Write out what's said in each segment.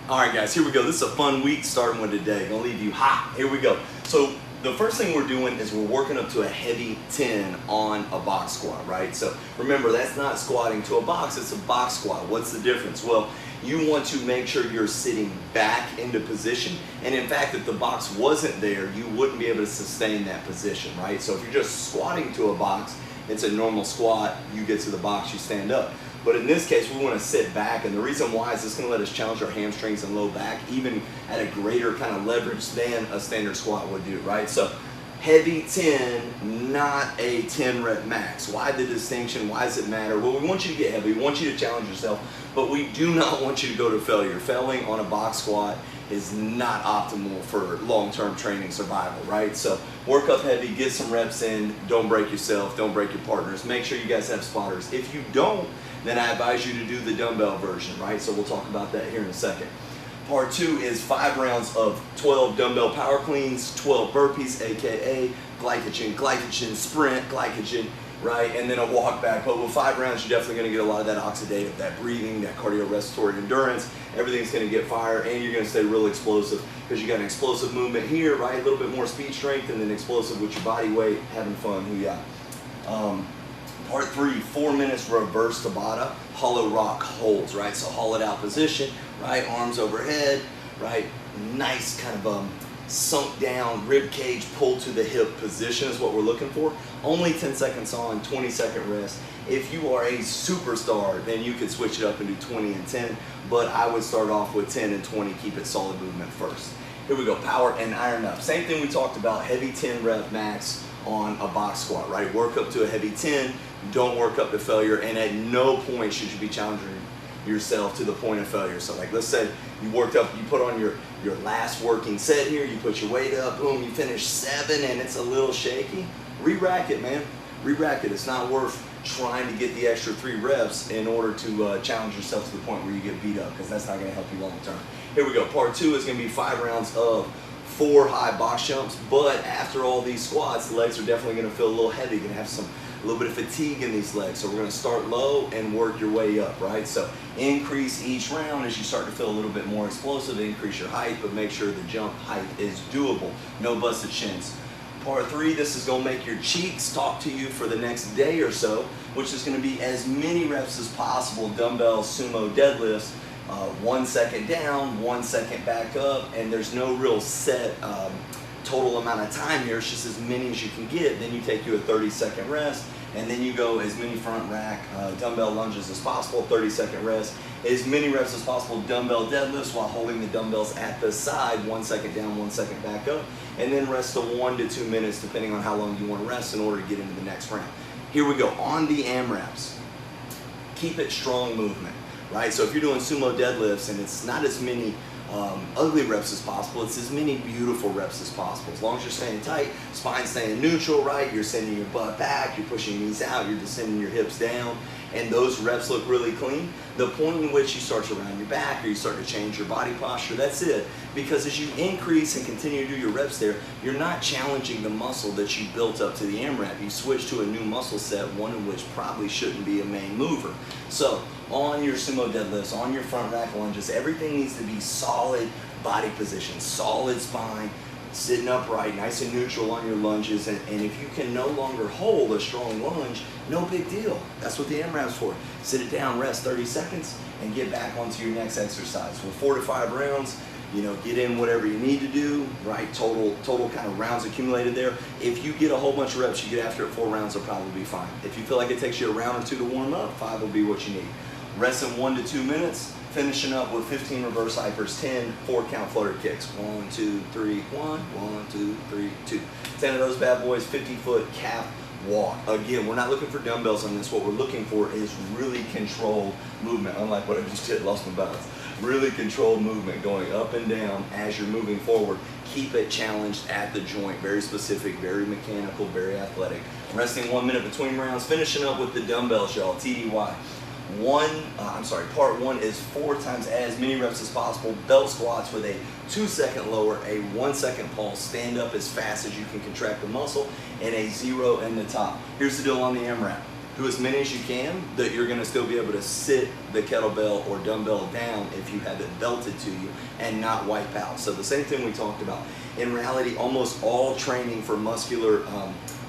All right, guys, here we go. This is a fun week starting with today. Gonna leave you hot. Here we go. So the first thing we're doing is we're working up to a heavy 10 on a box squat, right? So remember, that's not squatting to a box, it's a box squat. What's the difference? Well, you want to make sure you're sitting back into position. And in fact, if the box wasn't there, you wouldn't be able to sustain that position, right? So if you're just squatting to a box, it's a normal squat. You get to the box, you stand up. But in this case, we want to sit back, and the reason why is it's going to let us challenge our hamstrings and low back, even at a greater kind of leverage than a standard squat would do, right? So heavy 10, not a 10 rep max. Why the distinction? Why does it matter? Well, we want you to get heavy. We want you to challenge yourself, but we do not want you to go to failure. Failing on a box squat is not optimal for long-term training survival, right? So work up heavy, get some reps in, don't break yourself, don't break your partners. Make sure you guys have spotters. If you don't, then I advise you to do the dumbbell version, right? So we'll talk about that here in a second. Part 2 is 5 rounds of 12 dumbbell power cleans, 12 burpees, AKA glycogen, sprint, glycogen, right? And then a walk back. But with 5 rounds, you're definitely gonna get a lot of that oxidative, that breathing, that cardiorespiratory endurance. Everything's gonna get fire, and you're gonna stay real explosive because you got an explosive movement here, right? A little bit more speed strength, and then explosive with your body weight, having fun. Who ya? Part 3, 4 minutes reverse Tabata, hollow rock holds, right? So hollowed out position, right? Arms overhead, right? Nice kind of sunk down, rib cage pulled to the hip position is what we're looking for. Only 10 seconds on, 20-second rest. If you are a superstar, then you could switch it up and do 20 and 10, but I would start off with 10 and 20, keep it solid movement first. Here we go, power and iron up. Same thing we talked about, heavy 10 rep max on a box squat, right? Work up to a heavy 10, don't work up to failure, and at no point should you be challenging yourself to the point of failure. So like, let's say you worked up, you put on your last working set here, you put your weight up, boom, you finish 7 and it's a little shaky, re-rack it, man. Re-rack it. It's not worth trying to get the extra 3 reps in order to challenge yourself to the point where you get beat up, because that's not going to help you long term. Here we go. Part 2 is going to be 5 rounds of 4 high box jumps, but after all these squats, the legs are definitely going to feel a little heavy. You're going to have a little bit of fatigue in these legs. So we're going to start low and work your way up, right? So increase each round as you start to feel a little bit more explosive, increase your height, but make sure the jump height is doable. No busted shins. Part 3, this is going to make your cheeks talk to you for the next day or so, which is going to be as many reps as possible, dumbbell sumo deadlifts, 1 second down, 1 second back up, and there's no real set total amount of time here. It's just as many as you can get. Then you take you a 30-second rest, and then you go as many front rack dumbbell lunges as possible, 30-second rest, as many reps as possible dumbbell deadlifts while holding the dumbbells at the side, 1 second down, 1 second back up, and then rest to 1 to 2 minutes depending on how long you want to rest in order to get into the next round. Here we go, on the AMRAPs. Keep it strong movement, right? So if you're doing sumo deadlifts and it's not as many ugly reps as possible, it's as many beautiful reps as possible. As long as you're staying tight, spine staying neutral, right? You're sending your butt back, you're pushing knees out, you're descending your hips down, and those reps look really clean. The point in which you start to round your back or you start to change your body posture, that's it. Because as you increase and continue to do your reps there, you're not challenging the muscle that you built up to the AMRAP. You switch to a new muscle set, one of which probably shouldn't be a main mover. So on your sumo deadlifts, on your front rack lunges, everything needs to be solid body position, solid spine, sitting upright, nice and neutral on your lunges, and if you can no longer hold a strong lunge, no big deal. That's what the AMRAP's for. Sit it down, rest 30 seconds, and get back onto your next exercise. With 4 to 5 rounds, you know, get in whatever you need to do, right? Total kind of rounds accumulated there. If you get a whole bunch of reps you get after it, 4 rounds will probably be fine. If you feel like it takes you a round or 2 to warm up, 5 will be what you need. Rest in 1 to 2 minutes, finishing up with 15 reverse hypers, 10 4-count flutter kicks. 1, 2, 3, 1, 1, 2, 3, 2. 10 of those bad boys, 50-foot calf walk. Again, we're not looking for dumbbells on this. What we're looking for is really controlled movement, unlike what I just did, lost my balance. Really controlled movement going up and down as you're moving forward. Keep it challenged at the joint. Very specific, very mechanical, very athletic. Resting 1 minute between rounds, finishing up with the dumbbells, y'all, TDY. Part 1 is 4 times as many reps as possible, belt squats with a 2-second lower, a 1-second pulse, stand up as fast as you can contract the muscle, and a 0 in the top. Here's the deal on the AMRAP. do as many as you can, that you're gonna still be able to sit the kettlebell or dumbbell down if you have it belted to you and not wipe out. So the same thing we talked about. In reality, almost all training for muscular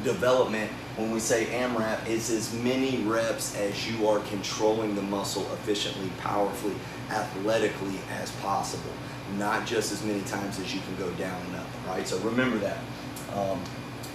development, when we say AMRAP, is as many reps as you are controlling the muscle efficiently, powerfully, athletically as possible. Not just as many times as you can go down and up, right? So remember that.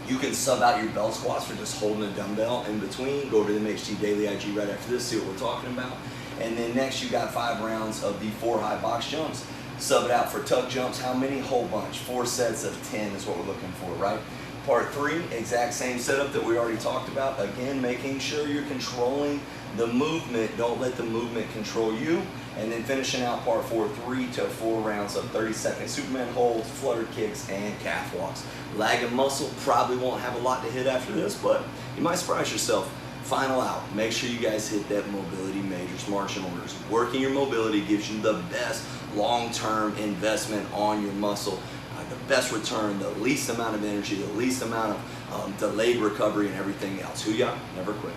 You can sub out your bell squats for just holding a dumbbell in between. Go over to the MHT Daily IG right after this, see what we're talking about. And then next you got 5 rounds of the 4 high box jumps. Sub it out for tuck jumps. How many? Whole bunch. 4 sets of 10 is what we're looking for, right? Part 3, exact same setup that we already talked about. Again, making sure you're controlling the movement. Don't let the movement control you. And then finishing out part 4, 3 to 4 rounds of 30-second Superman holds, flutter kicks, and calf walks. Lag and muscle probably won't have a lot to hit after this, but you might surprise yourself. Final out, make sure you guys hit that mobility majors marching orders. Working your mobility gives you the best long-term investment on your muscle, the best return, the least amount of energy, the least amount of delayed recovery and everything else. Hoo-yah, never quit.